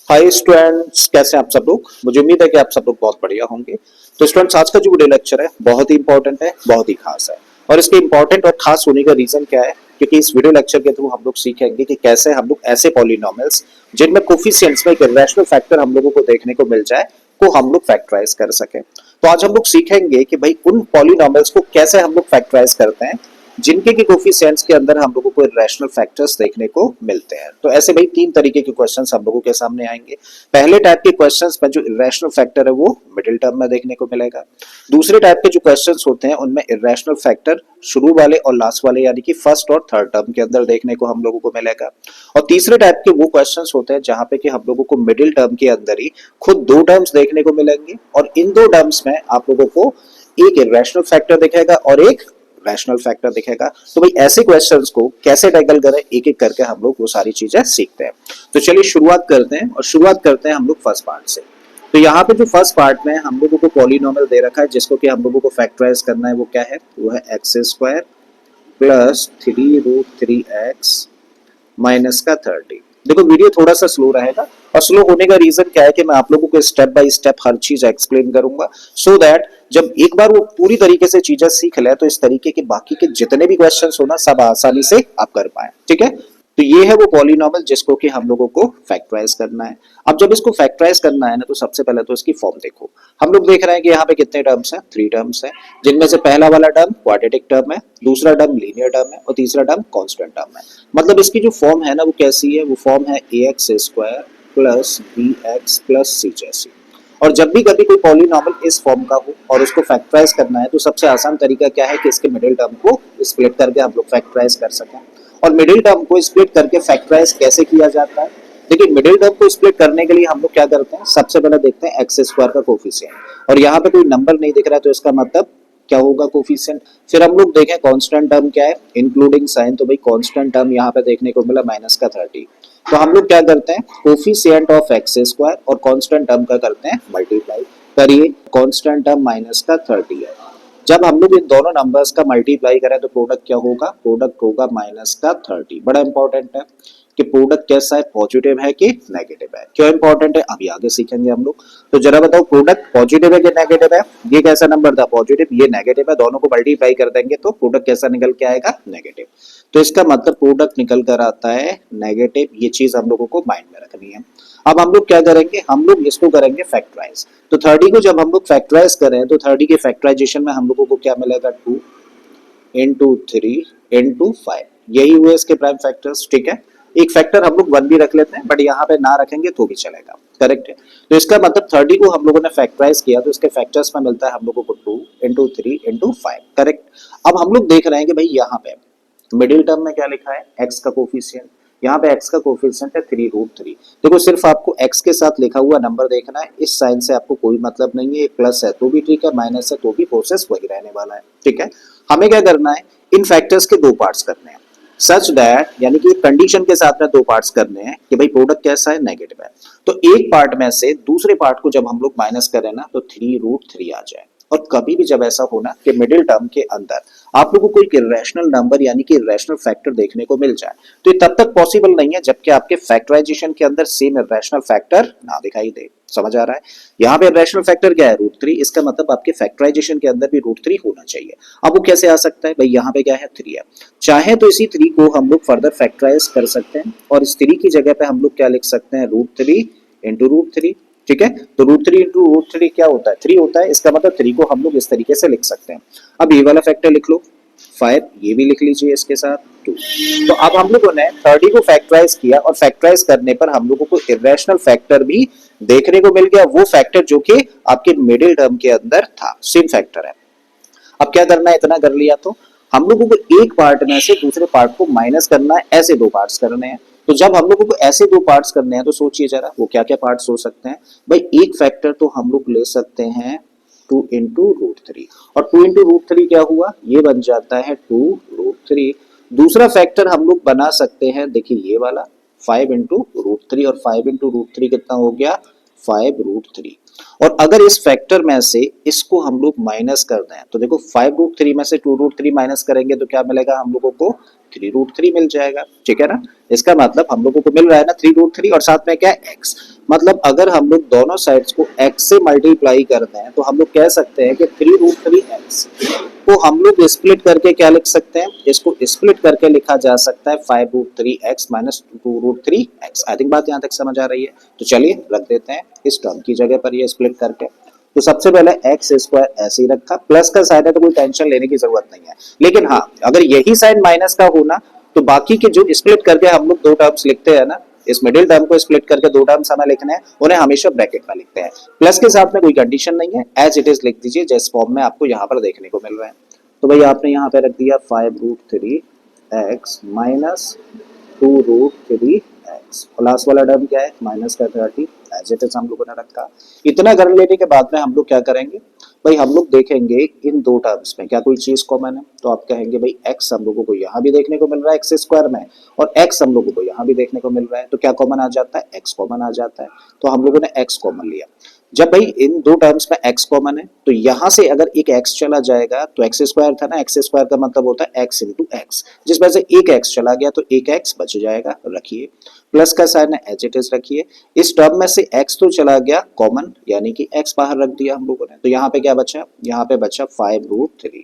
Hi students, कैसे हैं आप सब लोग। मुझे उम्मीद है कि आप सब लोग बहुत बढ़िया होंगे। तो स्टूडेंट्स, आज का जो वीडियो लेक्चर है बहुत ही इंपॉर्टेंट है, बहुत ही खास है। और इसके इंपॉर्टेंट और खास होने का रीजन क्या है, क्योंकि इस वीडियो लेक्चर के थ्रू हम लोग सीखेंगे कि कैसे हम लोग ऐसे पॉलिनोमियल्स जिनमें कोफिशिएंट्स में एक इरेशनल फैक्टर हम लोगों को देखने को मिल जाए को हम लोग फैक्टराइज कर सकें। तो आज हम लोग सीखेंगे कि भाई उन पॉलिनोमियल्स को कैसे हम लोग फैक्टराइज करते हैं जिनके की कोफिशिएंट्स के अंदर हम लोगों को इरेशनल फैक्टर्स देखने को मिलते हैं। तो ऐसे भाई तीन तरीके के क्वेश्चंस हम लोगों के सामने आएंगे। पहले टाइप के क्वेश्चंस में जो इरेशनल फैक्टर है वो मिडिल टर्म में देखने को मिलेगा। दूसरे टाइप के जो क्वेश्चंस होते हैं उनमें इरेशनल फैक्टर शुरू वाले और लास्ट वाले यानी कि फर्स्ट और थर्ड टर्म के अंदर देखने को हम लोगों को मिलेगा। और तीसरे टाइप के वो क्वेश्चंस होते हैं जहां पे कि हम लोगों को मिडिल टर्म के अंदर ही खुद दो टर्म्स देखने को मिलेंगे और इन दो टर्म्स में आप लोगों को एक इरेशनल फैक्टर दिखेगा और एक रैशनल फैक्टर दिखेगा। तो भाई ऐसे क्वेश्चंस को कैसे टैकल करें, एक एक करके हम लोग वो सारी चीजें सीखते हैं। तो चलिए शुरुआत करते हैं और शुरुआत करते हैं हम लोग फर्स्ट पार्ट से। तो यहाँ पे जो फर्स्ट पार्ट में हम लोगों को पॉलिनोमियल दे रखा है जिसको कि हम लोगों को फैक्टराइज करना है, वो क्या है, वो है x square plus 3√3x minus का 30। देखो वीडियो थोड़ा सा स्लो रहेगा और स्लो होने का रीजन क्या है कि मैं आप लोगों को स्टेप बाय स्टेप हर चीज एक्सप्लेन करूंगा सो दैट जब एक बार वो पूरी तरीके से चीजें सीख ले तो इस तरीके के बाकी के जितने भी क्वेश्चंस हो ना सब आसानी से आप कर पाए। ठीक है, तो ये है वो पॉलिनोमियल जिसको कि हम लोगों को फैक्टराइज करना है। अब जब इसको फैक्टराइज करना है ना तो सबसे पहले तो इसकी फॉर्म देखो। हम लोग देख रहे हैं कि यहाँ पे कितने टर्म्स हैं, 3 टर्म्स हैं, जिनमें से पहला वाला टर्म क्वाड्रेटिक टर्म है, दूसरा टर्म लीनियर टर्म है और तीसरा टर्म कांस्टेंट टर्म है। मतलब इसकी जो फॉर्म है ना वो कैसी है, वो फॉर्म है ax square plus bx plus c जैसी। और जब भी कभी कोई पॉलिनोमियल इस फॉर्म का हो और उसको फैक्टराइज करना है तो सबसे आसान तरीका क्या है कि इसके मिडिल टर्म को स्प्लिट करके हम लोग फैक्टराइज कर सकें। और मिडिल टर्म को स्प्लिट करके फैक्टराइज कैसे किया जाता है, देखिए मिडिल टर्म को स्प्लिट करने के लिए हम लोग क्या करते हैं, सबसे पहले देखते हैं एक्स स्क्वायर का कोफिशिएंट। और यहाँ पे कोई नंबर नहीं दिख रहा है तो इसका मतलब क्या होगा, कोफिशिएंट। फिर हम लोग देखें कांस्टेंट टर्म क्या है, इंक्लूडिंग साइन। तो भाई कांस्टेंट टर्म यहाँ पे देखने को मिला माइनस का 30। तो हम लोग क्या करते हैं, कोफिशिएंट ऑफ एक्स स्क्वायर और कांस्टेंट टर्म का करते हैं मल्टीप्लाई। करिए, कांस्टेंट टर्म माइनस का 30 है। जब हम लोग इन दोनों नंबर्स का मल्टीप्लाई करें तो प्रोडक्ट क्या होगा, प्रोडक्ट होगा माइनस का 30। बड़ा इंपॉर्टेंट है कि प्रोडक्ट कैसा है, पॉजिटिव है कि नेगेटिव है। क्यों इंपॉर्टेंट है अभी आगे सीखेंगे हम लोग। तो जरा बताओ प्रोडक्ट पॉजिटिव है कि नेगेटिव है। ये कैसा नंबर था, पॉजिटिव, ये नेगेटिव है, दोनों को मल्टीप्लाई कर देंगे तो प्रोडक्ट कैसा निकल के आएगा, नेगेटिव। तो इसका मतलब प्रोडक्ट निकल कर आता है नेगेटिव। ये चीज हम लोगों को माइंड में रखनी है। अब हम लोग क्या करेंगे, हम लोग इसको करेंगे फैक्टराइज। तो 30 को जब हम लोग फैक्टराइज करें तो 30 के फैक्टराइजेशन में हम लोगों को क्या मिलेगा, 2 इंटू 3 इंटू 5। यही हुए इसके प्राइम फैक्टर्स। ठीक है, एक फैक्टर हम लोग 1 भी रख लेते हैं बट यहाँ पे ना रखेंगे तो भी चलेगा। करेक्ट है। तो इसका मतलब 30 को हम लोगों ने फैक्टराइज किया तो इसके फैक्टर्स में मिलता है हम लोगों को 2 इंटू 3 इंटू 5। करेक्ट। अब हम लोग देख रहे हैं कि भाई यहाँ पे मिडिल टर्म में क्या लिखा है, x का कोफिशिएंट। यहाँ पे x का कोफिशिएंट है 3√3। देखो सिर्फ आपको x के साथ लिखा हुआ नंबर देखना है, इस साइन से आपको कोई मतलब नहीं है। प्लस है तो भी ठीक है, माइनस है तो भी प्रोसेस वही रहने वाला है। ठीक है, हमें क्या करना है, इन फैक्टर्स के दो पार्ट्स करने हैं सच दैट, यानी कि कंडीशन के साथ में दो पार्ट्स करने हैं कि भाई प्रोडक्ट कैसा है, नेगेटिव है। तो एक पार्ट में से दूसरे पार्ट को जब हम लोग माइनस करें ना तो 3√3 आ जाए। और कभी भी जब ऐसा होना कि मिडिल टर्म के अंदर आप लोगों को एक इरेशनल नंबर यानी कि इरेशनल फैक्टर देखने को मिल जाए तो ये तब तक पॉसिबल नहीं है जबकि आपके फैक्टराइजेशन के अंदर सेम इरेशनल फैक्टर ना दिखाई दे। समझ आ रहा है। यहाँ पे इरेशनल फैक्टर क्या है, √3। इसका मतलब आपके फैक्टराइजेशन के अंदर भी √3 होना चाहिए। अब वो कैसे आ सकता है, भाई यहाँ पे क्या है, 3 है। चाहे तो इसी 3 को हम लोग फर्दर फैक्टराइज कर सकते हैं और इस 3 की जगह पे हम लोग क्या लिख सकते हैं, √3 इंटू √3। ठीक है, तो √3 इंटू √3 क्या होता है, 3 होता है। इसका मतलब 3 को हम लोग इस तरीके से लिख सकते हैं। अब ये वाला फैक्टर लिख लो 5, ये भी लिख लीजिए इसके साथ 2। तो अब हम लोगों ने 30 को फैक्टराइज किया और फैक्टराइज करने पर हम लोगों को इरेशनल फैक्टर भी देखने को मिल गया, वो फैक्टर जो कि आपके मिडिल टर्म के अंदर था, सेम फैक्टर है। अब क्या करना है, इतना कर लिया तो हम लोगों को एक पार्ट में से दूसरे पार्ट को माइनस करना है, ऐसे दो पार्ट्स करने हैं। तो जब हम लोगों को ऐसे दो पार्ट्स करने हैं तो सोचिए जरा वो क्या क्या पार्ट्स हो सकते हैं। भाई एक फैक्टर तो हम लोग ले सकते हैं 2 इंटू √3 और 2 इंटू √3 क्या हुआ, ये बन जाता है 2√3। दूसरा फैक्टर हम लोग बना सकते हैं, देखिए ये वाला 5 इंटू √3 और 5 इंटू √3 कितना हो गया, 5√3। और अगर इस फैक्टर में से इसको हम लोग माइनस कर दें तो देखो 5√3 में से 2√3 माइनस करेंगे तो क्या मिलेगा हम लोगों को, 3√3 मिल जाएगा, ठीक है ना। इसका मतलब हम लोगों को मिल रहा है ना 3√3 और साथ में क्या है x। मतलब अगर हम लोग दोनों साइड्स को x से मल्टीप्लाई करते हैं तो हम लोग कह सकते हैं कि 3√3x को हम लोग स्प्लिट करके क्या लिख सकते हैं, इसको स्प्लिट करके लिखा जा सकता है 5√3x minus 2√3x। I think बात यहाँ तक समझ आ रही है। तो चलिए रख देते हैं इस टर्म की जगह पर ये स्प्लिट करके। तो सबसे पहले एक्स स्क्वायर ऐसे ही रखा, प्लस का साइन है तो कोई टेंशन लेने की जरूरत नहीं है। लेकिन हाँ, अगर यही साइन माइनस का होना तो बाकी के जो स्प्लिट करके हम लोग दो टर्म्स लिखते हैं ना, इस मिडिल टर्म को स्प्लिट करके दो टर्म्स हमें लिखने हैं, उन्हें हमेशा ब्रैकेट में लिखते हैं। प्लस के साथ में कोई कंडीशन नहीं है, एज इट इज लिख दीजिए जिस फॉर्म में आपको यहाँ पर देखने को मिल रहा है। तो भाई आपने यहाँ पे रख दिया 5√3x माइनस 2√3x, लास्ट वाला टर्म क्या है माइनस का 30, एज इट इज हम लोगों ने रखा। इतना कर लेने के बाद में हम लोग क्या करेंगे भाई, हम लोग देखेंगे इन दो टर्म्स में क्या कोई चीज कॉमन है। तो आप कहेंगे भाई x हम लोगों को यहाँ भी देखने को मिल रहा है एक्स स्क्वायर में, और x हम लोगों को यहाँ भी देखने को मिल रहा है, तो क्या कॉमन आ जाता है, x कॉमन आ जाता है। तो हम लोगों ने x कॉमन लिया। जब भाई इन दो टर्म्स में x कॉमन है तो यहाँ से अगर एक x चला जाएगा तो x स्क्वायर था ना, x स्क्वायर का मतलब होता है x इंटू एक्स, जिस वजह से एक x चला गया तो एक x बच जाएगा, रखिए। प्लस का साइन है एज इट इज रखिए। इस टर्म में से x तो चला गया कॉमन, यानी कि x बाहर रख दिया हम लोगों ने। तो यहाँ पे क्या बचा, यहाँ पे बचा 5√3,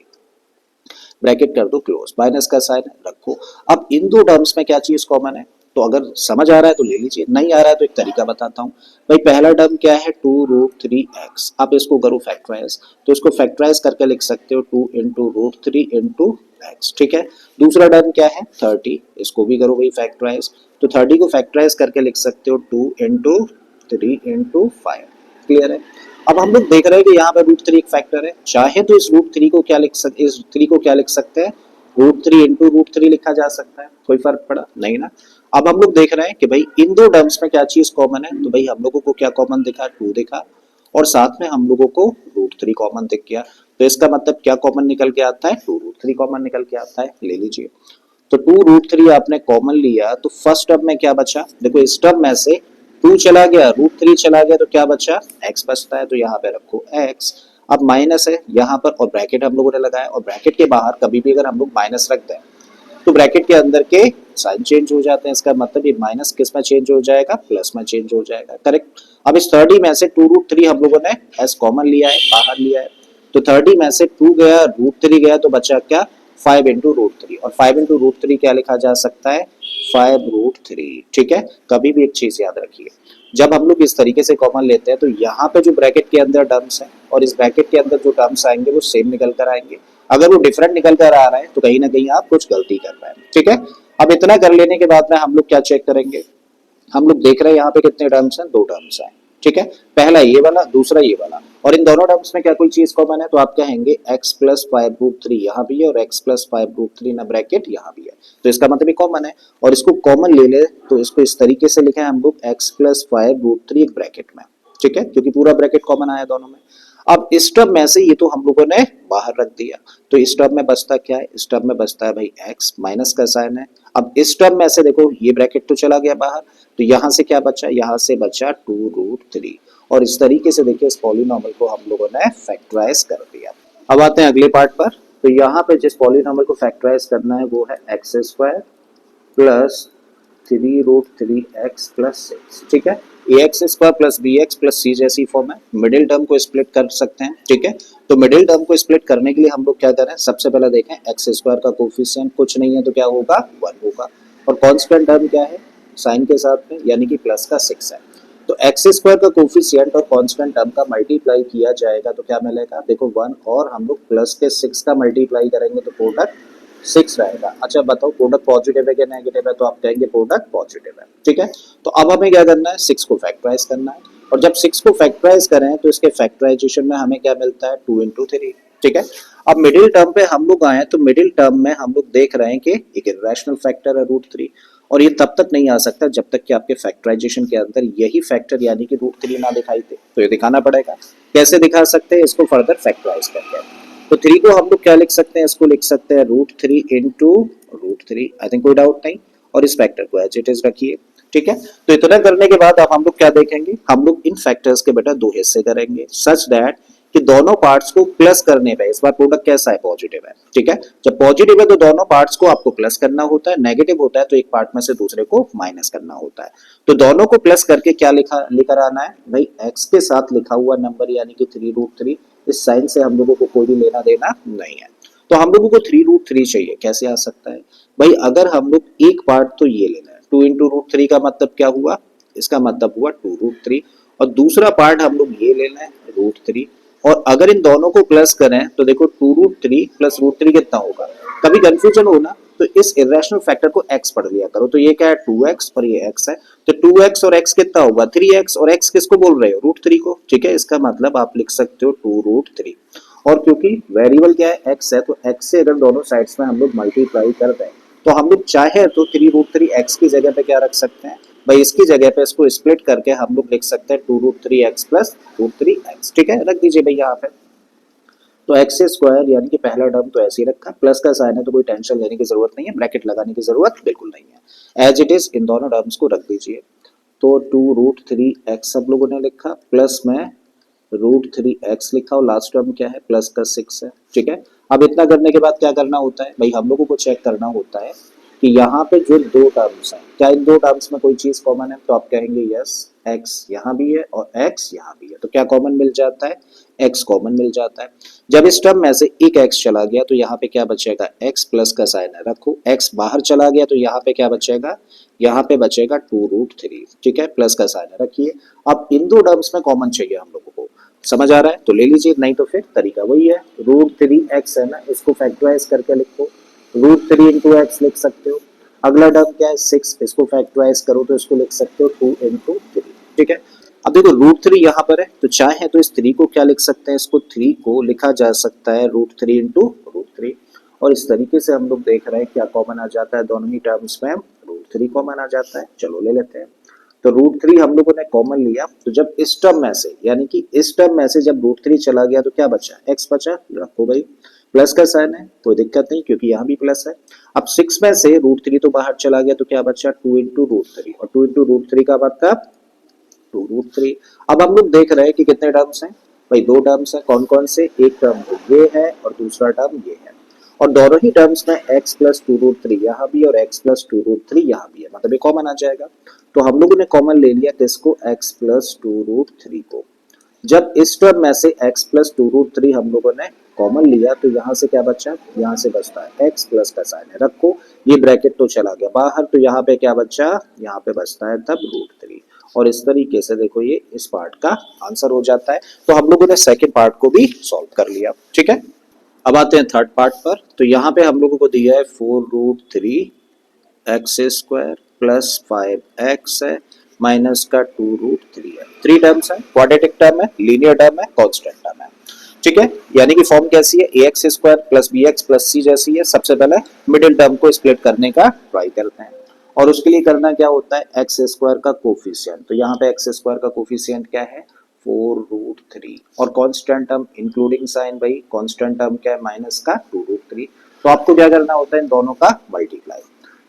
ब्रैकेट कर दो क्लोज, माइनस का साइन रखो। अब इन दो टर्म्स में क्या चीज कॉमन है, तो अगर समझ आ रहा है तो ले लीजिए, नहीं आ रहा है तो एक तरीका बताता हूँ। भाई पहला टर्म क्या है 2√3x, आप इसको करो फैक्टराइज, तो इसको फैक्टराइज करके लिख सकते हो 2 इंटू √3 इंटू एक्स, ठीक है। दूसरा टर्म क्या है 30, इसको भी करो भाई फैक्टराइज, तो 30 को फैक्टराइज करके लिख सकते हो 2 इंटू 3 इंटू 5, क्लियर है। अब हम लोग देख रहे हैं कि यहाँ पे √3 एक फैक्टर है, चाहे तो इस √3 को क्या लिख सकते, इस 3 को क्या लिख सकते हैं, √3 इंटू √3 लिखा जा सकता है, कोई फर्क पड़ा नहीं ना। अब हम लोग देख रहे हैं कि भाई इन दो टर्म्स में क्या चीज कॉमन है, तो भाई हम लोगों को क्या कॉमन दिखा, 2 दिखा, और साथ में हम लोगों को √3 कॉमन दिख गया। तो इसका मतलब क्या कॉमन निकल के आता है, 2√3 कॉमन निकल के आता है, ले लीजिए। तो 2√3 आपने कॉमन लिया तो फर्स्ट टर्म में क्या बचा, देखो इस टर्म में से 2 चला गया, √3 चला गया, तो क्या बचा, x बचता है, तो यहाँ पे रखो x। अब माइनस है यहाँ पर और ब्रैकेट हम लोगों ने लगाया, और ब्रैकेट के बाहर कभी भी अगर हम लोग माइनस रख दें तो ब्रैकेट के अंदर के साइन चेंज हो जाते हैं। इसका मतलब ये माइनस किस में चेंज हो जाएगा, प्लस में चेंज हो जाएगा, करेक्ट। अब इस 30 में से 2√3 हम लोगों ने एस कॉमन लिया है, बाहर लिया है, तो 30 में से 2 गया, √3 गया, तो बचा क्या 5 इंटू √3, और 5 इंटू √3 क्या लिखा जा सकता है 5√3, ठीक है। कभी भी एक चीज याद रखिए, जब हम लोग इस तरीके से कॉमन लेते हैं तो यहाँ पे जो ब्रैकेट के अंदर टर्म्स हैं और इस ब्रैकेट के अंदर जो टर्म्स आएंगे वो सेम निकल कर आएंगे। अगर वो डिफरेंट निकल कर आ रहा है तो कहीं ना कहीं आप कुछ गलती कर रहे हैं, ठीक है। अब इतना कर लेने के बाद में हम लोग क्या चेक करेंगे, हम लोग देख रहे हैं यहाँ पे कितने टर्म्स हैं, 2 टर्म्स हैं, ठीक है। पहला ये वाला, दूसरा ये वाला, और इन दोनों टर्म्स में क्या कोई चीज कॉमन है, तो आप कहेंगे x प्लस 5√3 यहाँ भी है और x प्लस 5√3 ना ब्रैकेट यहाँ भी है, तो इसका मतलब ये कॉमन है। और इसको कॉमन ले ले तो इसको इस तरीके से लिखे हम लोग x प्लस 5√3 एक ब्रैकेट में, ठीक है, क्योंकि पूरा ब्रैकेट कॉमन आया दोनों में। अब इस टर्म में से ये तो हम लोगों ने बाहर रख दिया, तो इस टर्म में बचता क्या है, इस टर्म में बचता है भाई x, माइनस का साइन है। अब इस टर्म में से देखो ये ब्रैकेट तो चला गया बाहर, तो यहाँ से क्या बचा, यहाँ से बचा 2√3, और इस तरीके से देखिए इस पॉलिनॉमियल को हम लोगों ने फैक्टराइज कर दिया। अब आते हैं अगले पार्ट पर। तो यहाँ पे जिस पॉलिनॉमियल को फैक्टराइज करना है वो है x square plus 3√3x plus 6, ठीक है। ax square plus bx plus c जैसी फॉर्म है, मिडिल टर्म को स्प्लिट कर सकते हैं, ठीक है। तो मिडिल टर्म को स्प्लिट करने के लिए हम लोग क्या करें, सबसे पहले देखें एक्स स्क्वायर का कोफिशिएंट कुछ नहीं है तो क्या होगा 1 होगा, और कांस्टेंट टर्म क्या है साइन के साथ में, यानी कि प्लस का 6 है। तो एक्स स्क्वायर का कोफिशिएंट और कांस्टेंट टर्म का मल्टीप्लाई किया जाएगा तो क्या मिलेगा, देखो 1 और हम लोग प्लस के 6 का मल्टीप्लाई करेंगे तो प्रोडक्ट 6 रहेगा। अच्छा बताओ प्रोडक्ट पॉजिटिव है कि नेगेटिव है, तो आप कहेंगे प्रोडक्ट पॉजिटिव है, ठीक है। तो अब हमें क्या करना है, 6 को फैक्टराइज करना है, और जब 6 को फैक्टराइज करें तो इसके फैक्टराइजेशन में हमें क्या मिलता है 2 इंटू 3, ठीक है। अब मिडिल टर्म पे हम लोग आए तो मिडिल टर्म में हम लोग देख रहे हैं कि एक इरेशनल फैक्टर है √3, और ये तब तक नहीं आ सकता जब तक कि आपके फैक्टराइजेशन के अंदर यही फैक्टर यानी कि √3 ना दिखाई दे, तो ये दिखाना पड़ेगा। कैसे दिखा सकते हैं, इसको फर्दर फैक्टराइज करके। तो 3 को हम लोग क्या लिख सकते हैं, इसको लिख सकते हैं √3 इंटू √3, आई थिंक कोई डाउट नहीं, और इस फैक्टर को एज इट इज रखिए, ठीक है। तो इतना करने के बाद अब हम लोग क्या देखेंगे, हम लोग इन फैक्टर्स के बेटा 2 हिस्से करेंगे सच दैट कि दोनों पार्ट्स को प्लस करने पे इस बार प्रोडक्ट कैसा है, पॉजिटिव है। ठीक है, जब पॉजिटिव है तो दोनों पार्ट्स को आपको प्लस करना होता है, नेगेटिव होता है तो एक पार्ट में से दूसरे को माइनस करना होता है। तो दोनों को प्लस करके क्या लिखा लेकर आना है भाई, x के साथ लिखा हुआ नंबर यानी कि 3√3, इस साइन से हम लोगों को कोई भी लेना देना नहीं है। तो हम लोगों को 3√3 चाहिए, कैसे आ सकता है भाई, अगर हम लोग एक पार्ट तो ये लेना है, 2 इंटू √3 का मतलब क्या हुआ, इसका मतलब हुआ 2√3, और दूसरा पार्ट हम लोग ये लेना है √3, और अगर इन दोनों को प्लस करें तो देखो 2√3 प्लस √3 कितना होगा, कभी कंफ्यूजन हो ना तो इस इरेशनल फैक्टर को x पढ़ लिया करो। तो ये क्या है 2x और ये x है, तो 2x और x कितना होगा 3x, और x किसको बोल रहे हो √3 को। ठीक है, इसका मतलब आप लिख सकते हो 2√3, और क्योंकि वेरिएबल क्या है x है तो x से अगर दोनों साइड्स में हम लोग मल्टीप्लाई कर दें तो हम लोग चाहे तो 3√3 x की जगह पे क्या रख सकते हैं भाई, इसकी जगह पे इसको स्प्लिट करके हम लोग लिख सकते हैं 2√3x प्लस √3x। ठीक है, रख दीजिए भाई यहाँ पे। तो एक्स स्क्वायर यानी कि पहला टर्म तो ऐसे ही रखा, प्लस का साइन है तो कोई टेंशन लेने की जरूरत नहीं है, ब्रैकेट लगाने की जरूरत बिल्कुल नहीं है, एज इट इज इन दोनों टर्म्स को रख दीजिए। तो 2√3x सब लोगों ने लिखा, प्लस में √3x लिखा, और लास्ट टर्म क्या है प्लस का 6 है। ठीक है, अब इतना करने के बाद क्या करना होता है भाई, हम लोगों को चेक करना होता है कि यहाँ पे जो दो टर्म्स हैं क्या इन दो टर्म्स में कोई चीज कॉमन है, तो आप कहेंगे यस, x यहाँ भी है और x यहाँ भी है, तो क्या कॉमन मिल जाता है, x कॉमन मिल जाता है। जब इस टर्म में से एक x चला गया तो यहाँ पे क्या बचेगा, x प्लस का साइन है रखो, x बाहर चला गया तो यहाँ पे क्या बचेगा, यहाँ पे बचेगा 2√3। ठीक है, प्लस का साइन है रखिए। अब इन दो टर्म्स में कॉमन चाहिए हम लोगों को, समझ आ रहा है तो ले लीजिए, नहीं तो फिर तरीका वही है, √3x है ना, इसको फैक्टराइज करके लिखो, √3 इंटू एक्स लिख सकते हो। अगला टर्म क्या है 6, इसको फैक्टराइज करो तो इसको लिख सकते हो 2 इंटू 3। ठीक है, अब देखो √3 यहाँ पर है तो चाहे तो इस 3 को क्या लिख सकते हैं, इसको 3 को लिखा जा सकता है √3 इंटू √3, और इस तरीके से हम लोग देख रहे हैं क्या कॉमन आ जाता है, दोनों ही टर्म्स में √3 कॉमन आ जाता है। चलो ले लेते हैं, तो √3 हम लोगों ने कॉमन लिया, तो जब इस टर्म में से यानी कि इस टर्म में से जब √3 चला गया तो क्या बचा, x बचा, रखो भाई, प्लस का साइन है कोई दिक्कत नहीं क्योंकि यहाँ भी प्लस है। अब 6 में से √3 तो बाहर चला गया तो क्या बचा 2 इंटू √3, और 2 इंटू √3 का मतलब 2√3। अब हम लोग देख रहे हैं कि कितने टर्म्स हैं भाई, दो टर्म्स हैं, कौन कौन से, एक टर्म तो ये है और दूसरा टर्म ये है, और दोनों ही टर्म्स में x प्लस 2√3 यहाँ भी और x प्लस 2√3 यहाँ भी है, मतलब ये कॉमन आ जाएगा। तो हम लोगों ने कॉमन ले लिया किसको, x प्लस 2√3 को। जब इस टर्म में से x प्लस 2√3 हम लोगों ने कॉमन लिया तो यहाँ से क्या बचा, यहाँ से बचता है x प्लस का साइन है रखो, ये ब्रैकेट तो चला गया बाहर, तो यहाँ पे क्या बचा, यहाँ पे बचता है तब √3, और इस तरीके से देखो ये इस पार्ट का आंसर हो जाता है। तो हम लोगों ने सेकेंड पार्ट को भी सॉल्व कर लिया। ठीक है, अब आते हैं थर्ड पार्ट पर। तो यहाँ पे हम लोगों को दिया है 4√3x² प्लस 5x है माइनस का 2√3 है, 3 टर्म्स है, क्वाड्रेटिक टर्म है, लीनियर टर्म है, कांस्टेंट टर्म है। ठीक है, यानी कि फॉर्म कैसी है, ax² plus bx plus c जैसी है। सबसे पहले मिडिल टर्म को स्प्लिट करने का ट्राई करते हैं, और उसके लिए करना क्या होता है, x² का कोफिशिएंट, तो यहाँ पे x² का कोफिशिएंट क्या है 4√3, और कांस्टेंट टर्म इंक्लूडिंग साइन भाई, कांस्टेंट टर्म क्या है माइनस का 2√3, तो आपको क्या करना होता है इन दोनों का मल्टीप्लाई।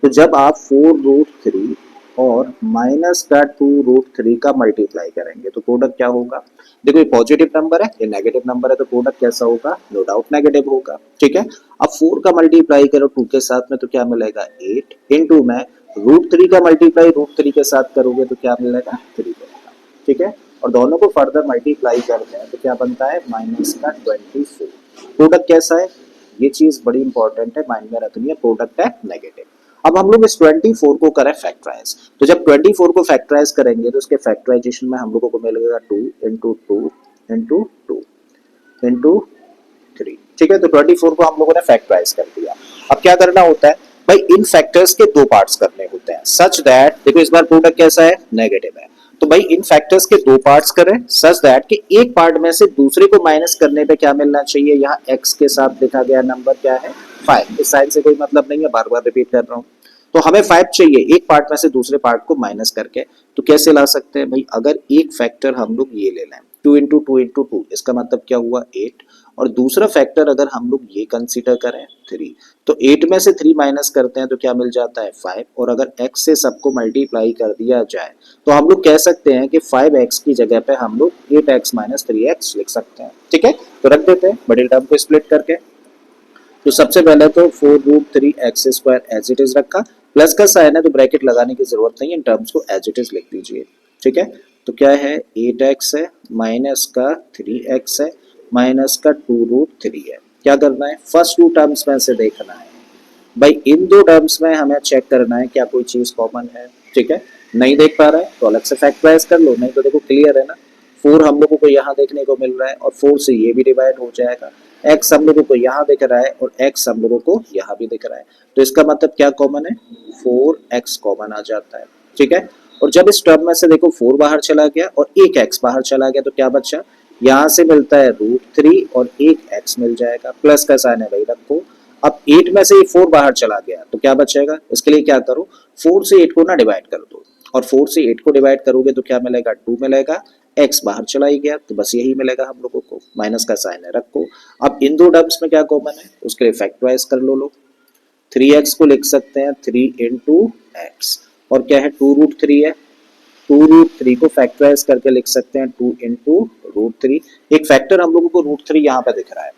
तो जब आप 4√3 और माइनस का 2√3 का मल्टीप्लाई करेंगे तो प्रोडक्ट क्या होगा, देखो ये पॉजिटिव नंबर है ये नेगेटिव नंबर है, तो प्रोडक्ट कैसा होगा, नो डाउट नेगेटिव होगा। ठीक है, अब 4 का मल्टीप्लाई करो 2 के साथ में तो क्या मिलेगा 8, इंटू में √3 का मल्टीप्लाई √3 के साथ करोगे तो क्या मिलेगा 3 मिलेगा। ठीक है, और दोनों को फर्दर मल्टीप्लाई करते हैं तो क्या बनता है माइनस का 24। प्रोडक्ट कैसा है, ये चीज बड़ी इंपॉर्टेंट है, माइंड में रखनी है, प्रोडक्ट है नेगेटिव। अब हम लोग इस 24 को करें फैक्टराइज, तो जब 24 को फैक्टराइज करेंगे तो उसके फैक्टराइजेशन में हम लोगों को मिलेगा 2 इंटू 2 इंटू 2 इंटू 3। ठीक है, तो 24 को हम लोगों ने फैक्टराइज कर दिया। अब क्या करना होता है भाई, इन फैक्टर्स के दो पार्ट्स करने होते हैं, सच दैट देखो इस बार प्रोडक्ट कैसा है नेगेटिव है, तो भाई इन फैक्टर्स के दो पार्ट्स करें सच दैट कि एक पार्ट में से दूसरे को माइनस करने पे क्या मिलना चाहिए, यहाँ x के साथ लिखा गया नंबर क्या है 5, इस साइन से कोई मतलब नहीं है, बार बार रिपीट कर रहा हूँ। तो हमें 5 चाहिए एक पार्ट में से दूसरे पार्ट को माइनस करके, तो कैसे ला सकते हैं भाई, अगर एक फैक्टर हम लोग ये ले लें 2 इंटू 2 इंटू 2, इसका मतलब क्या हुआ 8, और दूसरा फैक्टर अगर हम लोग ये कंसीडर करें 3, तो 8 में से 3 माइनस करते हैं तो क्या मिल जाता है 5, और अगर x से सबको मल्टीप्लाई कर दिया जाए तो हम लोग कह सकते हैं कि 5x की जगह पे हम लोग 8x माइनस 3x लिख सकते हैं। ठीक है, तो रख देते हैं मिडिल टर्म को स्प्लिट करके। तो सबसे पहले तो 4√3x² एज इट इज रखा, प्लस का साइन है तो ब्रैकेट लगाने की जरूरत नहीं है, इन टर्म्स को एज इट इज लिख दीजिए। ठीक है, तो क्या है 8x है माइनस का 3x है माइनस का 2√3 है। क्या करना है, फर्स्ट टू टर्म्स में से देखना है भाई, इन दो टर्म्स में हमें चेक करना है क्या कोई चीज कॉमन है। ठीक है, नहीं देख पा रहा है तो अलग से फैक्टराइज कर लो, नहीं तो देखो क्लियर है ना, 4 हम लोगों को यहाँ देखने को मिल रहा है और 4 से ये भी डिवाइड हो जाएगा, x हम लोगों को यहाँ दिख रहा है और x हम लोगों को यहाँ भी दिख रहा है, तो इसका मतलब क्या कॉमन है 4x कॉमन आ जाता है। ठीक है, और जब इस टर्म में से देखो 4 बाहर चला गया और एक x बाहर चला गया तो क्या बचा, यहाँ से मिलता है √3 और एक x मिल जाएगा, प्लस का साइन है भाई रखो। अब 8 में से 4 बाहर चला गया तो क्या बचेगा, इसके लिए क्या करो 4 से 8 को ना डिवाइड कर दो, और 4 से 8 को डिवाइड करोगे तो क्या मिलेगा 2 मिलेगा, x बाहर चला ही गया तो बस यही मिलेगा हम लोगों को, माइनस का साइन है रखो। अब इन दो टर्म्स में क्या कॉमन है उसके लिए फैक्टराइज कर लो, 3x को लिख सकते हैं 3 इंटू एक्स, और क्या है 2√3 है, 2√3 को फैक्टराइज करके लिख सकते हैं 2 इंटू √3, एक फैक्टर हम लोगों को √3 यहाँ पे दिख रहा है,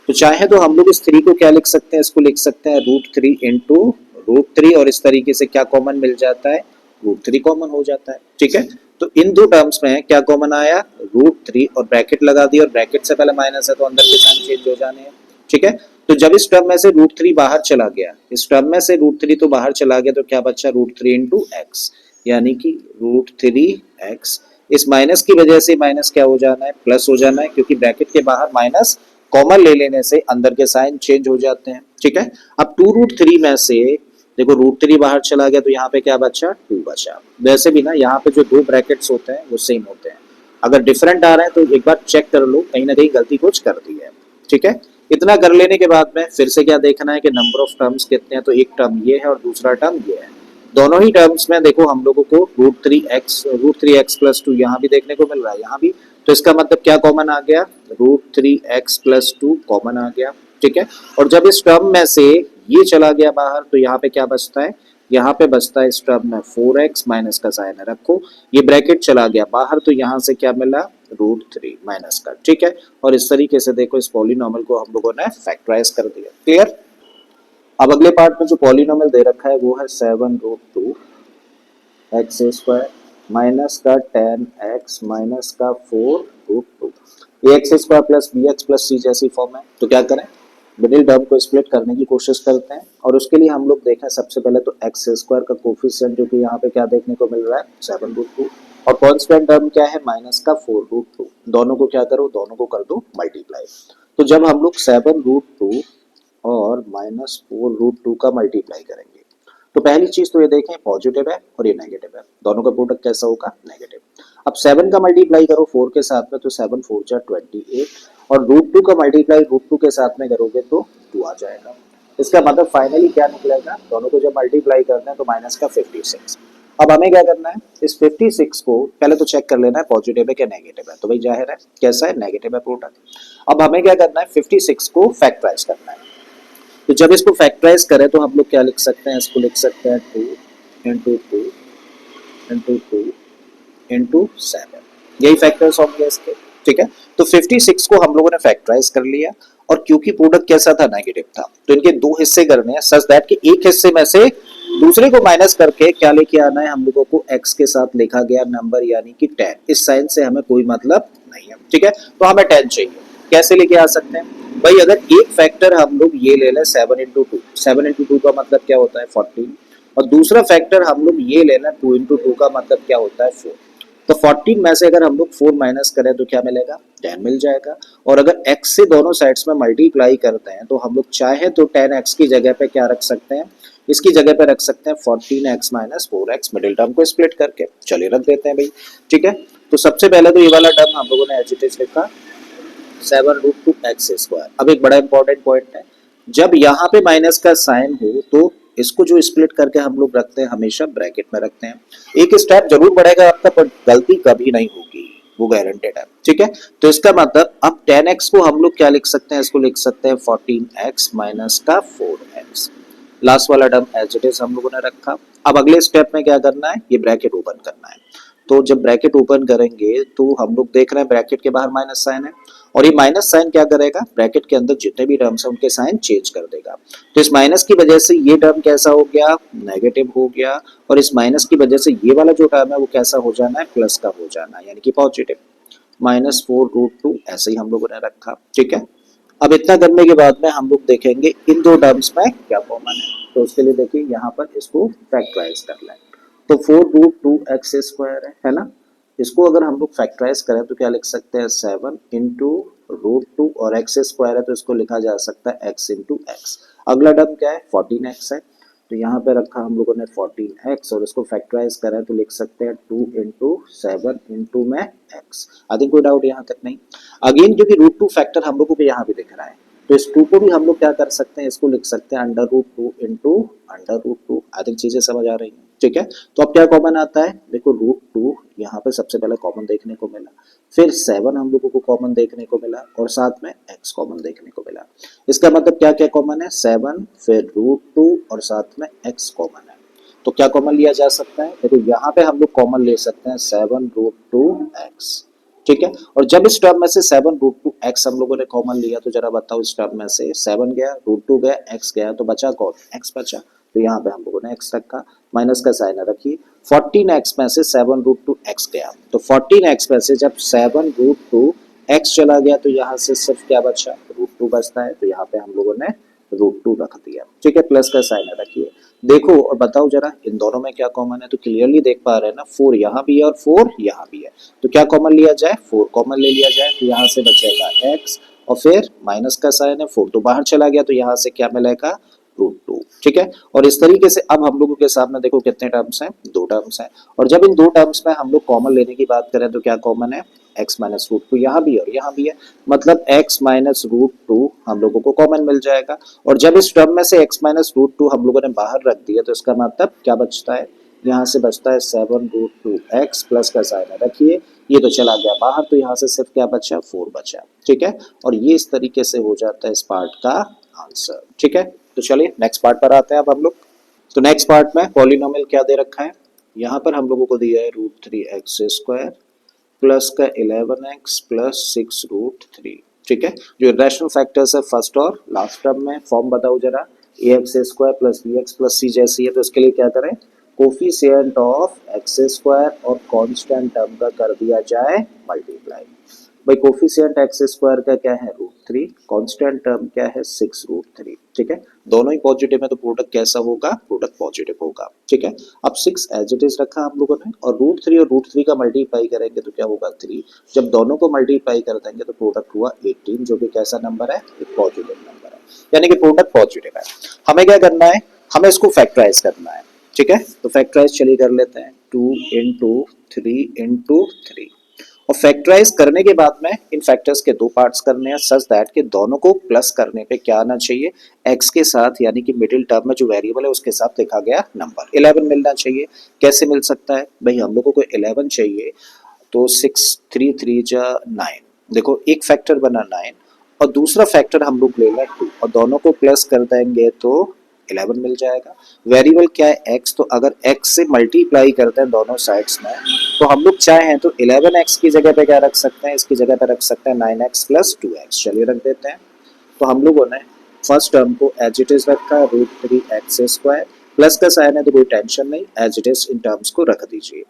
तो चाहे तो हम लोग इस 3 को क्या लिख सकते हैं, इसको लिख सकते हैं √3 इंटू √3, और इस तरीके से क्या कॉमन मिल जाता है √3 कॉमन हो जाता है। ठीक है, तो इन दो टर्म्स में क्या कॉमन आया √3 और ब्रैकेट लगा दी, और ब्रैकेट से पहले माइनस है तो अंदर के साइन चेंज हो जाने हैं। ठीक है, तो जब इस टर्म में से √3 बाहर चला गया, इस टर्म में से √3 तो बाहर चला गया तो क्या बचा √3 इंटू एक्स, यानी कि √3x, इस माइनस की वजह से माइनस क्या हो जाना है प्लस हो जाना है, क्योंकि ब्रैकेट के बाहर माइनस कॉमन ले लेने से अंदर के साइन चेंज हो जाते हैं। ठीक है, अब 2√3 में से देखो √3 बाहर चला गया तो यहाँ पे क्या बचा 2 बचा, वैसे भी ना यहाँ पे जो दो ब्रैकेट्स होते हैं वो सेम होते हैं, अगर डिफरेंट आ रहे हैं तो एक बार चेक कर लो, कहीं ना कहीं गलती कुछ कर दी है। ठीक है, इतना कर लेने के बाद में फिर से क्या देखना है कि नंबर ऑफ टर्म्स कितने हैं, तो एक टर्म ये है और दूसरा टर्म ये है, दोनों ही टर्म्स में देखो हम लोगों को √3x प्लस 2 यहाँ भी देखने को मिल रहा है, यहाँ भी, तो इसका मतलब क्या कॉमन आ गया √3x प्लस 2 कॉमन आ गया। ठीक है, और जब इस टर्म में से ये चला गया बाहर तो यहाँ पे क्या बचता है, यहाँ पे बचता है इस टर्म में 4x माइनस का साइन है रखो, ये ब्रैकेट चला गया बाहर तो यहाँ से क्या मिला √3 माइनस का। ठीक है, और इस तरीके से देखो इस पॉलिनॉमियल को हम लोगों ने फैक्टराइज कर दिया। क्लियर, अब अगले पार्ट में जो पॉलिनोमियल दे रखा है वो है 7√2 x² माइनस का 10x माइनस का 4√2, ये x² plus bx plus c जैसी फॉर्म है, तो क्या करें मिडिल टर्म को स्प्लिट करने की कोशिश करते हैं, और उसके लिए हम लोग देखें सबसे पहले तो x² का कोफिशिएंट जो कि यहाँ पे क्या देखने को मिल रहा है 7√2, और कांस्टेंट टर्म क्या है माइनस का 4√2, दोनों को क्या करो दोनों को कर दो मल्टीप्लाई, तो जब हम लोग 7√2 और माइनस 4√2 का मल्टीप्लाई करेंगे तो पहली चीज तो ये देखें पॉजिटिव है और ये नेगेटिव है, दोनों का प्रोडक्ट कैसा होगा नेगेटिव। अब 7 का मल्टीप्लाई करो 4 के साथ में तो 7 4 जा 28, और √2 का मल्टीप्लाई √2 के साथ में करोगे तो 2 आ जाएगा, इसका मतलब फाइनली क्या निकलेगा, दोनों को जब मल्टीप्लाई करना है तो माइनस का 56। अब हमें क्या करना है, इस 56 को पहले तो चेक कर लेना है पॉजिटिव है क्या नेगेटिव है, तो भाई जाहिर है कैसा है नेगेटिव है प्रोडक्ट। अब हमें क्या करना है 56 को फैक्टराइज करना है, तो जब इसको फैक्टराइज करें तो हम लोग क्या लिख सकते हैं, इसको लिख सकते हैं 2 इंटू 2 इंटू 2 इंटू 7, यही फैक्टर्स होंगे इसके। ठीक है, तो 56 को हम लोगों ने फैक्टराइज कर लिया, और क्योंकि प्रोडक्ट कैसा था नेगेटिव था तो इनके दो हिस्से करने हैं सच दैट कि एक हिस्से में से दूसरे को माइनस करके क्या लेके आना है हम लोगों को x के साथ लिखा गया नंबर यानी कि 10, इस साइन से हमें कोई मतलब नहीं है। ठीक है, तो हमें 10 चाहिए, कैसे लेके आ सकते हैं भाई, अगर एक फैक्टर हम लोग ये ले लें 7 इंटू 2, 7 इंटू 2 का मतलब क्या होता है 14, और दूसरा फैक्टर हम लोग ये लेना 2 इंटू 2 का मतलब क्या होता है 4, तो 14 में से अगर हम लोग 4 माइनस करें तो क्या मिलेगा 10 मिल जाएगा, और अगर x से दोनों साइड्स में मल्टीप्लाई करते हैं तो हम लोग चाहे तो 10x की जगह पे क्या रख सकते हैं, इसकी जगह पे रख सकते हैं 14x minus 4x middle term को स्प्लिट करके, चलिए रख देते हैं भाई। ठीक है, तो सबसे पहले तो ये वाला टर्म हम लोगों ने एज इट इज लिखा 7√2x²। अब एक बड़ा इंपॉर्टेंट पॉइंट है, जब यहाँ पे माइनस का साइन हो तो इसको जो स्प्लिट करके हम लोग रखते हैं हमेशा ब्रैकेट में रखते हैं, एक स्टेप जरूर बढ़ेगा आपका पर गलती कभी नहीं होगी, वो गारंटेड है, ठीक है। तो इसका मतलब अब 10x को हम लोग क्या लिख सकते हैं, इसको लिख सकते हैं 14x माइनस का 4x। लास्ट वाला टर्म एज इट इज हम लोगों ने रखा। अब अगले स्टेप में क्या करना है, ये ब्रैकेट ओपन करना है। तो जब ब्रैकेट ओपन करेंगे तो हम लोग देख रहे हैं ब्रैकेट के बाहर माइनस साइन है, और ये माइनस साइन क्या करेगा, ब्रैकेट के अंदर जितने भी टर्म्स हैं उनके साइन चेंज कर देगा। तो इस माइनस की वजह से ये टर्म कैसा हो गया, नेगेटिव हो गया, और इस माइनस की वजह से ये वाला जो टर्म है वो कैसा हो जाना है, प्लस का हो जाना है, यानी कि पॉजिटिव। -4√2 ऐसे ही हम लोगों ने रखा, ठीक है। अब इतना करने के बाद में हम लोग देखेंगे इन दो टर्म्स में क्या कॉमन है। तो उसके लिए देखिए यहाँ पर इसको फैक्टराइज कर लें। तो 4√2x² है ना, इसको अगर हम लोग फैक्टराइज करें तो क्या लिख सकते हैं, 7 इंटू √2, और x² है तो इसको लिखा जा सकता है x इंटू एक्स। अगला टर्म क्या है, 14x है, तो यहाँ पे रखा हम लोगों ने 14x, और इसको फैक्टराइज करें तो लिख सकते हैं 2 इंटू 7 इंटू में x। आई थिंक कोई डाउट यहाँ तक नहीं। अगेन क्योंकि √2 फैक्टर हम लोगों को यहाँ भी दिख रहा है, तो इस 2 को भी हम लोग क्या कर सकते हैं, इसको लिख सकते हैं √2 इंटू √2। आई थिंक चीजें समझ आ रही हैं, ठीक है। तो अब क्या कॉमन आता है, देखो √2 यहाँ पे सबसे पहले कॉमन देखने को मिला, फिर 7 हम लोगों को कॉमन देखने को मिला, और साथ में x कॉमन देखने को मिला। इसका मतलब क्या क्या कॉमन है, 7 फिर √2 और साथ में x कॉमन है। तो क्या कॉमन लिया जा सकता है, देखो यहाँ पे हम लोग कॉमन ले सकते हैं 7√2x, ठीक है। और जब इस टर्म में से 7√2x हम लोगों ने कॉमन लिया तो जरा बताओ, इस टर्म में से 7 गया, √2 गया, x गया, तो बचा कौन, x बचा। तो यहाँ पे हम लोगों ने x रखा, माइनस का साइन रखिए। 14x में से 7√2x गया, तो 14x में से जब 7√2x चला गया तो यहाँ से सिर्फ क्या बचा, √2 बचता है, तो यहाँ पे हम लोगों ने √2 रख दिया, ठीक है। प्लस का साइन रखिए। देखो और बताओ जरा इन दोनों में क्या कॉमन है, तो क्लियरली देख पा रहे हैं ना, 4 यहाँ भी है और 4 यहाँ भी है, तो क्या कॉमन लिया जाए, 4 कॉमन ले लिया जाए, तो यहाँ से बचेगा x, और फिर माइनस का साइन है, 4 तो बाहर चला गया, तो यहाँ से क्या मिलेगा, √2, ठीक है। और इस तरीके से अब हम लोगों के सामने देखो कितने टर्म्स हैं, 2 टर्म्स हैं, और जब इन 2 टर्म्स में हम लोग कॉमन लेने की बात करें तो क्या कॉमन है, x माइनस √2 यहाँ भी है और यहाँ भी है, मतलब x माइनस √2 हम लोगों को कॉमन मिल जाएगा। और जब इस टर्म में से x माइनस √2 हम लोगों ने बाहर रख दिया तो इसका मतलब क्या बचता है, यहाँ से बचता है 7√2x, प्लस का साइन रखिए, ये तो चला गया बाहर, तो यहाँ से सिर्फ क्या बचा, 4 बचा, ठीक है। और ये इस तरीके से हो जाता है इस पार्ट का आंसर, ठीक है। तो चलिए नेक्स्ट पार्ट पर आते हैं अब हम लोग। तो नेक्स्ट पार्ट में पॉलिनोमियल क्या दे रखा है, यहाँ पर हम लोगों को दिया है √3x² प्लस का 11x प्लस 6√3, ठीक है। जो इरेशनल फैक्टर्स है फर्स्ट और लास्ट टर्म में, फॉर्म बताओ जरा, ax² plus bx plus c जैसी है, तो इसके लिए क्या करें, कोफिशिएंट ऑफ x² और कांस्टेंट टर्म का कर दिया जाए मल्टीप्लाई। भाई कोफिशिएंट x² का क्या है, √3, कांस्टेंट टर्म क्या है, 6√3, ठीक है। दोनों ही पॉजिटिव है तो प्रोडक्ट कैसा होगा, प्रोडक्ट पॉजिटिव होगा, ठीक है। अब 6 एज इट इज रखा हम लोगों ने, और √3 और √3 का मल्टीप्लाई करेंगे तो क्या होगा, 3। जब दोनों को मल्टीप्लाई कर देंगे तो प्रोडक्ट हुआ 18, जो कि कैसा नंबर है, एक पॉजिटिव नंबर है, यानी कि प्रोडक्ट पॉजिटिव है। हमें क्या करना है, हमें इसको फैक्टराइज करना है, ठीक है। तो फैक्टराइज चलिए कर लेते हैं, 2 इंटू 3 इंटू 3, और फैक्टराइज करने के बाद में इन फैक्टर्स के 2 पार्ट्स करने हैं, सच दैट कि दोनों को प्लस करने पे क्या आना चाहिए, x के साथ, यानी कि मिडिल टर्म में जो वेरिएबल है उसके साथ लिखा गया नंबर 11 मिलना चाहिए। कैसे मिल सकता है भाई, हम लोगों को 11 चाहिए, तो 6 3 3 जा 9, देखो एक फैक्टर बना 9 और दूसरा फैक्टर हम लोग लेंगे 2, और दोनों को प्लस कर देंगे तो 11 मिल जाएगा। वेरिएबल क्या है, x, तो अगर x से मल्टीप्लाई करते हैं दोनों साइड्स में, तो हम लोग चाहें तो 11x की जगह पे क्या रख सकते हैं, इसकी जगह पे रख सकते हैं 9x प्लस 2x, चलिए रख देते हैं। तो हम लोगों ने फर्स्ट टर्म को एज इट इज रखा, √3x², प्लस का साइन है तो कोई टेंशन नहीं, as it is in terms को रख दीजिए।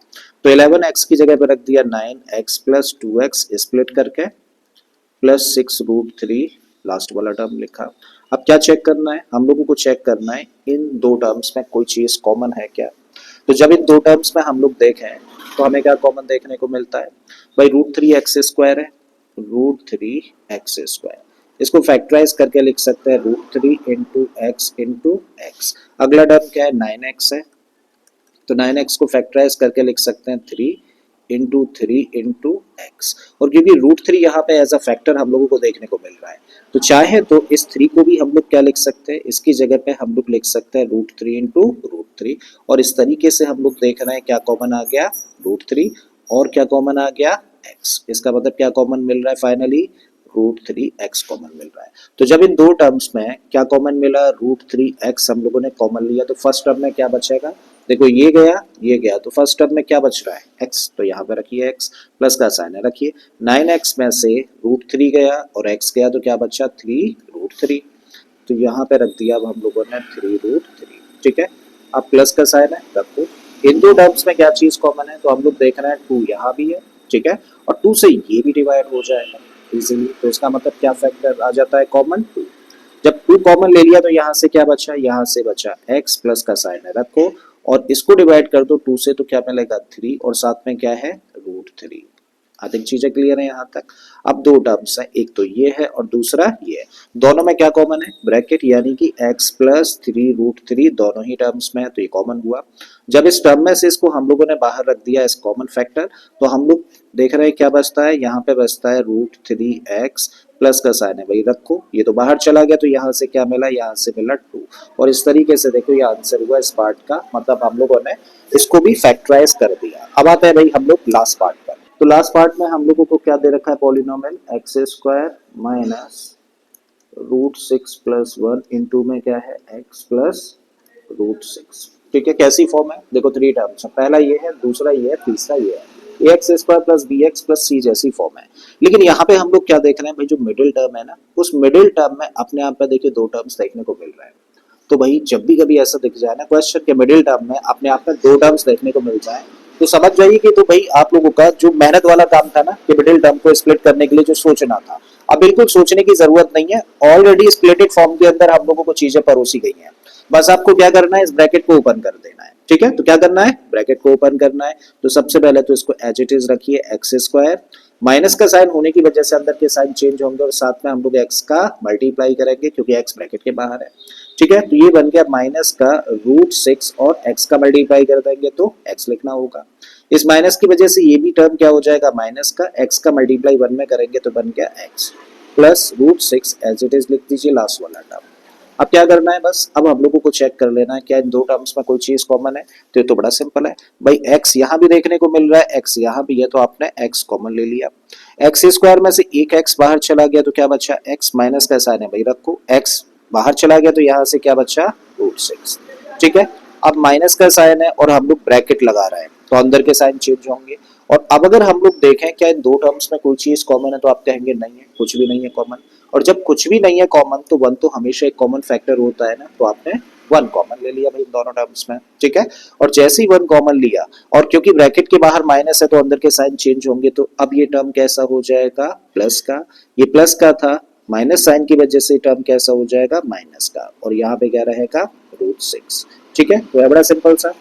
तो 11x की जगह पे रख दिया 9x प्लस 2x स्प्लिट करके, प्लस 6√3 लास्ट वाला टर्म लिखा। अब क्या चेक करना है, हम लोगों को चेक करना है इन 2 टर्म्स में कोई चीज कॉमन है क्या। तो जब इन 2 टर्म्स में हम लोग देखें तो हमें क्या कॉमन देखने को मिलता है, भाई √3x² है, √3x², इसको फैक्टराइज करके लिख सकते हैं √3 इंटू एक्स इंटू एक्स। अगला टर्म क्या है, 9x है, तो 9x को फैक्टराइज करके लिख सकते हैं 3 इंटू 3 इंटू एक्स, और क्योंकि √3 यहाँ पे एज अ फैक्टर हम लोगों को देखने को मिल रहा है, तो चाहे तो इस 3 को भी हम लोग क्या लिख सकते हैं, इसकी जगह पे हम लोग लिख सकते हैं √3 इंटू √3, और इस तरीके से हम लोग देख रहे हैं क्या कॉमन आ गया, √3, और क्या कॉमन आ गया, एक्स। इसका मतलब क्या कॉमन मिल रहा है फाइनली, √3x कॉमन मिल रहा है। तो जब इन दो टर्म्स में क्या कॉमन मिला, √3x हम लोगों ने कॉमन लिया, तो फर्स्ट टर्म में क्या बचेगा, देखो ये गया, तो फर्स्ट टर्म में क्या बच रहा है, x, तो यहाँ पे रखिए x, प्लस का साइन है रखिए, 9x में से √3 गया और x गया, तो क्या बचा 3√3, तो यहाँ पे रख दिया अब हम लोगों ने 3√3, ठीक है। अब प्लस का साइन है रखो, इन दो टर्म्स में क्या चीज कॉमन है, तो हम लोग देख रहे हैं 2 यहाँ भी है, ठीक है, और 2 से ये भी डिवाइड हो जाएगा इजीली, तो इसका मतलब क्या फैक्टर आ जाता है कॉमन, 2। जब 2 कॉमन ले लिया तो यहाँ से क्या बचा, यहाँ से बचा x, प्लस का साइन है रखो, और इसको डिवाइड कर दो 2 से, तो क्या मिलेगा 3, और साथ में क्या है √3। आई थिंक चीजें क्लियर है यहाँ तक। अब दो टर्म्स है, एक तो ये है और दूसरा ये है, दोनों में क्या कॉमन है, ब्रैकेट, यानी कि x प्लस 3√3 दोनों ही टर्म्स में है, तो ये कॉमन हुआ। जब इस टर्म में से इसको हम लोगों ने बाहर रख दिया इस कॉमन फैक्टर, तो हम लोग देख रहे हैं क्या बचता है, यहाँ पे बचता है √3x, प्लस का साइन है भाई रखो, ये तो बाहर चला गया, तो यहाँ से क्या मिला, यहाँ से मिला 2, और इस तरीके से देखो ये आंसर हुआ इस पार्ट का, मतलब हम लोगों ने इसको भी फैक्टराइज कर दिया। अब आते हैं भाई हम लोग लास्ट पार्ट पर। तो लास्ट पार्ट में हम लोगों को क्या दे रखा है, polynomial x² minus √6 plus 1 into में क्या है x प्लस √6, ठीक है। कैसी फॉर्म है, देखो 3 टर्म्स है, पहला ये है, दूसरा ये है, तीसरा ये है, ax² plus bx plus c जैसी फॉर्म है। लेकिन यहाँ पे हम लोग क्या देख रहे हैं भाई, जो मिडिल टर्म है ना, उस मिडिल टर्म में अपने आप पे देखिए 2 टर्म्स देखने को मिल रहे हैं। तो भाई जब भी कभी ऐसा दिख जाए ना क्वेश्चन के मिडिल टर्म में अपने आप में 2 टर्म्स देखने को मिल जाए, तो समझ जाइए कि तो भाई आप लोगों का जो मेहनत वाला काम था ना कि मिडिल टर्म को स्प्लिट करने के लिए जो सोचना था, अब बिल्कुल सोचने की जरूरत नहीं है, ऑलरेडी स्प्लिटेड फॉर्म के अंदर हम लोगों को चीजें परोसी गई हैं। बस आपको क्या करना है, इस ब्रैकेट को ओपन कर देना है, ठीक है। तो क्या करना है, ब्रैकेट को ओपन करना है, तो सबसे पहले तो इसको एज इट इज रखिए, x², माइनस का साइन होने की वजह से अंदर के साइन चेंज होंगे, और साथ में हम लोग x का मल्टीप्लाई करेंगे क्योंकि x ब्रैकेट के बाहर है, ठीक है। तो ये बन गया माइनस का √6 और x का मल्टीप्लाई कर देंगे तो x लिखना होगा। इस माइनस की वजह से ये भी टर्म क्या हो जाएगा, माइनस का, x का मल्टीप्लाई 1 में करेंगे तो बन गया x plus √6 as it is लिख दीजिए लास्ट वाला टर्म। अब क्या करना है, बस अब हम लोगों को चेक कर लेना है क्या इन 2 टर्म्स में कोई चीज कॉमन है, तो ये तो बड़ा सिंपल है भाई, x यहाँ भी देखने को मिल रहा है, x यहाँ भी है, तो आपने x कॉमन ले लिया, x² में से एक x बाहर चला गया तो क्या बचा, x, माइनस का साइन है भाई रखो, x बाहर चला गया तो यहाँ से क्या बचा √6, ठीक है। अब माइनस का साइन है और हम लोग ब्रैकेट लगा रहे हैं, तो अंदर के साइन चेंज होंगे। और अब अगर हम लोग देखें क्या इन 2 टर्म्स में कोई चीज कॉमन है, तो आप कहेंगे नहीं है, कुछ भी नहीं है कॉमन। और जब कुछ भी नहीं है कॉमन, तो 1 तो हमेशा एक कॉमन फैक्टर होता है ना, तो आपने 1 कॉमन ले लिया भाई इन दोनों टर्म्स में, ठीक है। और जैसे ही 1 कॉमन लिया, और क्योंकि ब्रैकेट के बाहर माइनस है तो अंदर के साइन चेंज होंगे, तो अब ये टर्म कैसा हो जाएगा, प्लस का, ये प्लस का था, माइनस साइन की वजह से टर्म कैसा हो जाएगा, माइनस का, और यहाँ पे क्या रहेगा √6, ठीक है। तो बड़ा सिंपल सा।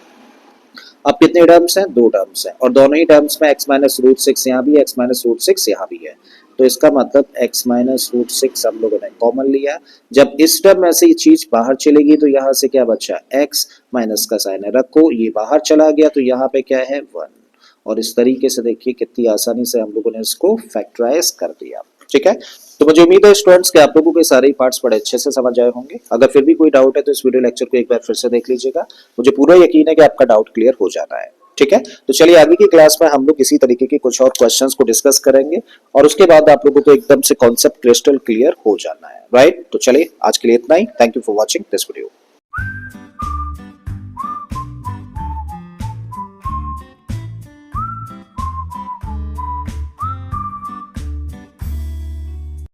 अब कितने टर्म्स हैं, 2 टर्म्स हैं, और दोनों ही टर्म्स में x माइनस √6 यहाँ भी है, x माइनस √6 यहाँ भी है, तो इसका मतलब x माइनस √6 हम लोगों ने कॉमन लिया। जब इस टर्म में से ये चीज बाहर चलेगी तो यहाँ से क्या बचा, x, माइनस का साइन है रखो, ये बाहर चला गया तो यहाँ पे क्या है 1, और इस तरीके से देखिए कितनी आसानी से हम लोगों ने इसको फैक्टराइज कर दिया, ठीक है। तो मुझे उम्मीद है स्टूडेंट्स कि आप लोगों के सारे पार्ट्स बड़े अच्छे से समझ आए होंगे। अगर फिर भी कोई डाउट है तो इस वीडियो लेक्चर को एक बार फिर से देख लीजिएगा, मुझे पूरा यकीन है कि आपका डाउट क्लियर हो जाना है, ठीक है। तो चलिए आगे की क्लास में हम लोग इसी तरीके के कुछ और क्वेश्चंस को डिस्कस करेंगे, और उसके बाद आप लोगों को एकदम से कॉन्सेप्ट क्रिस्टल क्लियर हो जाना है, राइट। तो चलिए आज के लिए इतना ही, thank you for watching this video.